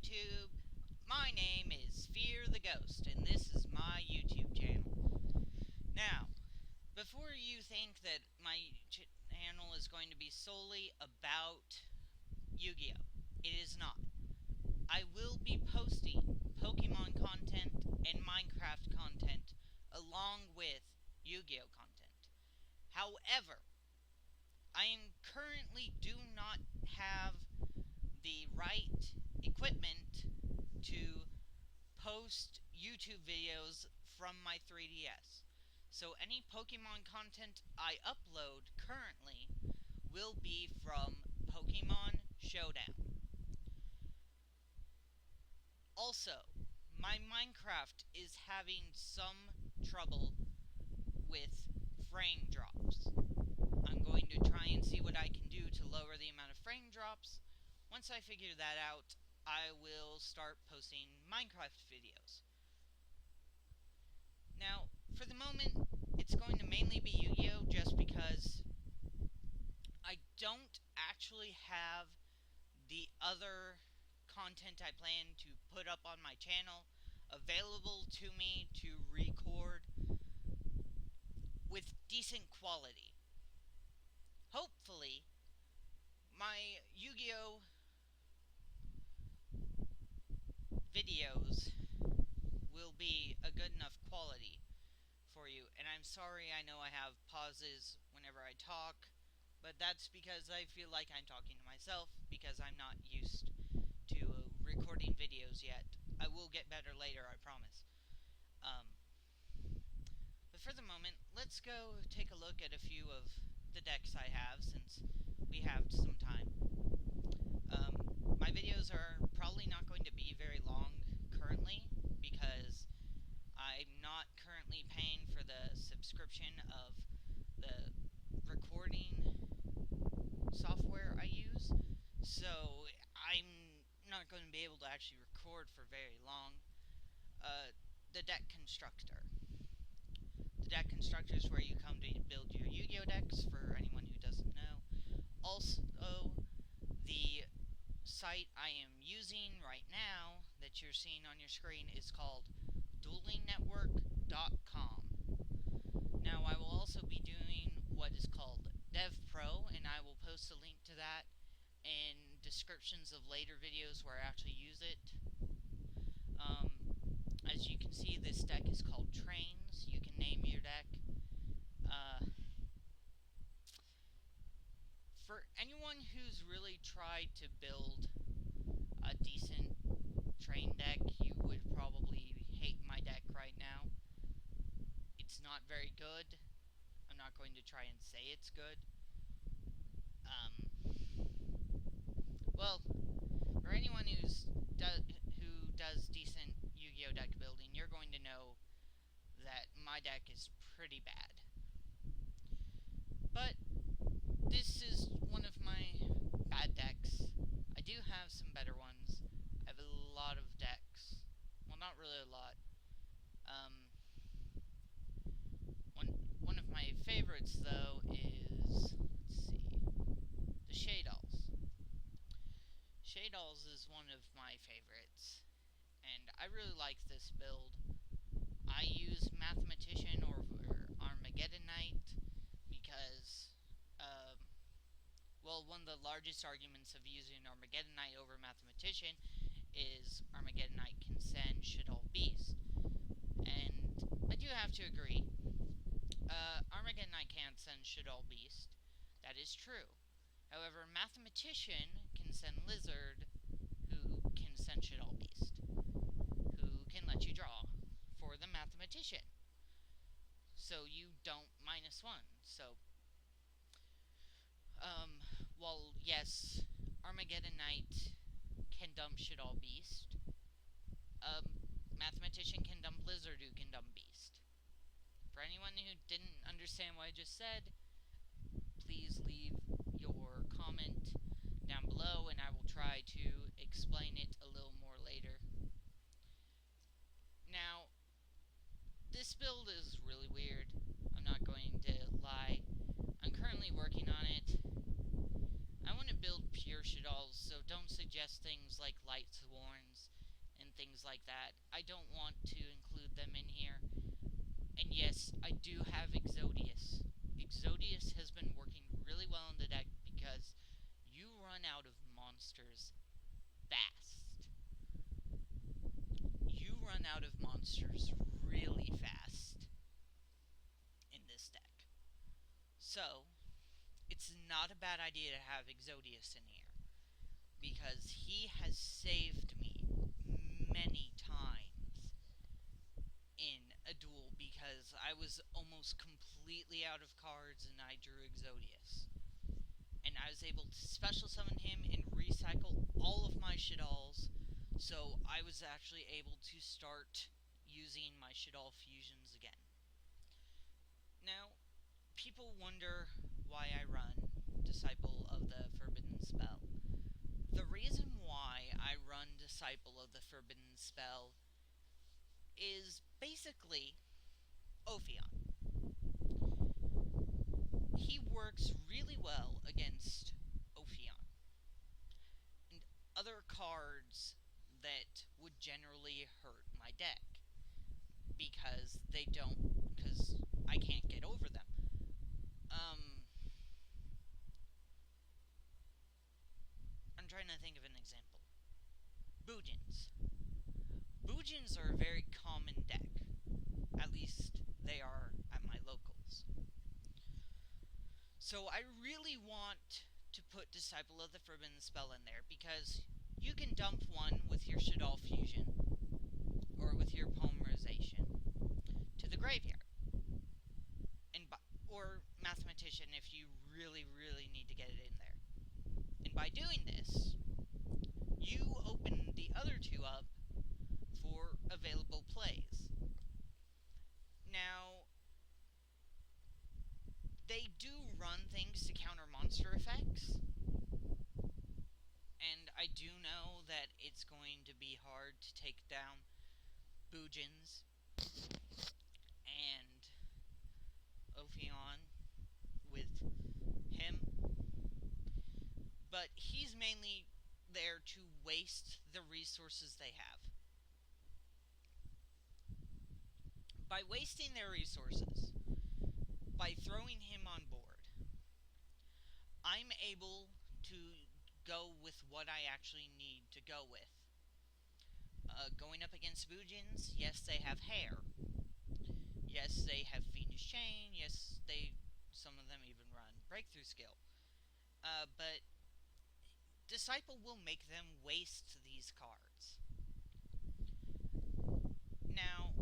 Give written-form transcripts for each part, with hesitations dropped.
YouTube. My name is Fear the Ghost, and this is my YouTube channel. Now, before you think that my channel is going to be solely about Yu-Gi-Oh! It is not. I will be posting Pokemon content and Minecraft content along with Yu-Gi-Oh! Content. However, I currently do not have the right equipment to post YouTube videos from my 3DS. So any Pokemon content I upload currently will be from Pokemon Showdown. Also, my Minecraft is having some trouble with frame drops. I'm going to try and see what I can do to lower the amount of frame drops. Once I figure that out, I will start posting Minecraft videos. Now, for the moment, it's going to mainly be Yu-Gi-Oh! Just because I don't actually have the other content I plan to put up on my channel available to me to record with decent quality. Hopefully, my Yu-Gi-Oh! Videos will be a good enough quality for you. And I'm sorry, I know I have pauses whenever I talk, but that's because I feel like I'm talking to myself, because I'm not used to recording videos yet. I will get better later, I promise. But for the moment, let's go take a look at a few of the decks I have, since we have some time. My videos are probably not going to be very long currently, because I'm not currently paying for the subscription of the recording software I use, so I'm not going to be able to actually record for very long. The Deck Constructor. The Deck Constructor is where you come to build your Yu-Gi-Oh! Decks, for anyone who doesn't know. Also, the site I am using right now that you're seeing on your screen is called duelingnetwork.com. Now, I will also be doing what is called DevPro, and I will post a link to that in descriptions of later videos where I actually use it. As you can see, this deck is called Trains. You can name your deck. For anyone who's really tried to build a decent train deck, you would probably hate my deck right now. It's not very good. I'm not going to try and say it's good. Well, for anyone who does decent Yu-Gi-Oh! Deck building, you're going to know that my deck is pretty bad. But this is one of my bad decks. I do have some better ones. I have a lot of decks. Well, not really a lot. One of my favorites, though, is, let's see, the Shaydolls. Shaydolls is one of my favorites, and I really like this build. I use Mathematician over Armageddon Knight because, well, one of the largest arguments of using Armageddon Knight over Mathematician is Armageddon Knight can send Shaddoll Beast. And I do have to agree. Armageddon Knight can't send Shaddoll Beast. That is true. However, Mathematician can send Lizard, who can send Shaddoll Beast, who can let you draw for the Mathematician. So you don't -1. So, while yes, Armageddon Knight can dump Shaddoll Beast, Mathematician can dump Lizard, who can dump Beast. For anyone who didn't understand what I just said, please leave your comment down below, and I will try to explain it a little more later. Now, this build is really weird. I'm not going to lie. I'm currently working on it. I want to build pure Shaddolls, so don't suggest things like Lightsworns and things like that. I don't want to include them in here. And yes, I do have Exodius. Exodius has been working really well in the deck because you run out of monsters fast. You run out of monsters really fast in this deck. So, it's not a bad idea to have Exodius in here, because he has saved me many times in a duel because I was almost completely out of cards and I drew Exodius. And I was able to special summon him and recycle all of my Shaddols, so I was actually able to start using my Shaddol fusions again. Now, people wonder why I run Disciple of the Forbidden Spell. The reason why I run Disciple of the Forbidden Spell is basically Ophion. He works really well against Ophion and other cards that would generally hurt my deck because I can't get over them. I'm trying to think of an example. Boojins. Boojins are a very common deck. At least they are at my locals. So I really want to put Disciple of the Forbidden Spell in there because you can dump one with your Shaddol Fusion or with your Polymerization to the graveyard. Or Mathematician if you really, really need to get it in there. And by doing this, you open the other two up for available plays. Now, they do run things to counter monster effects, and I do know that it's going to be hard to take down Boojins and Ophion with him, but he's mainly there to waste the resources they have. By wasting their resources, by throwing him on board, I'm able to go with what I actually need to go with. Going up against Boojins, yes, they have hair. Yes, they have Fiendish Chain. Yes, some of them even run Breakthrough Skill. But Disciple will make them waste these cards. Now,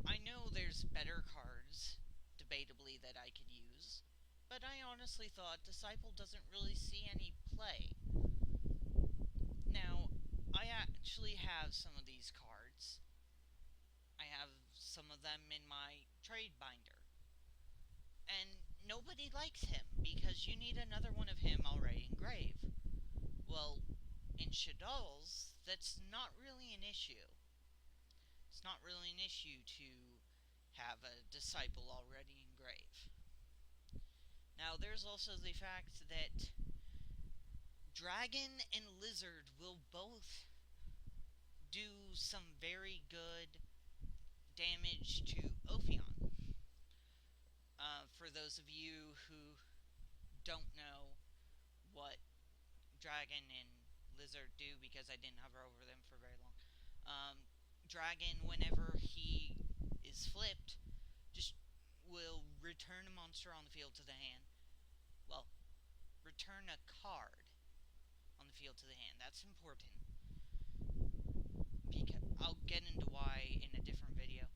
I know there's better cards, debatably, that I could use, but I honestly thought Disciple doesn't really see any play. Now, I actually have some of these cards. I have some of them in my trade binder. And nobody likes him, because you need another one of him already engraved. Well, in Shaddols, that's not really an issue. It's not really an issue to have a Disciple already engraved. Now, there's also the fact that Dragon and Lizard will both do some very good damage to Ophion. For those of you who don't know what Dragon and Lizard do, because I didn't hover over them for very long, Dragon, whenever he is flipped, just will return a monster on the field to the hand. Well, return a card on the field to the hand. That's important, because I'll get into why in a different video.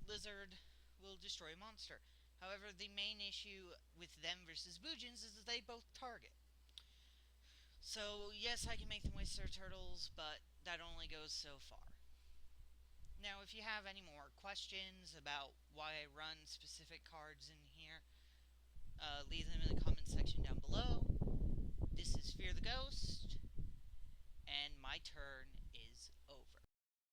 Lizard will destroy a monster. However, the main issue with them versus Boojins is that they both target. So, yes, I can make them waste their turtles, but that only goes so far. Now, if you have any more questions about why I run specific cards in here, leave them in the comments section down below. This is Fear the Ghost, and my turn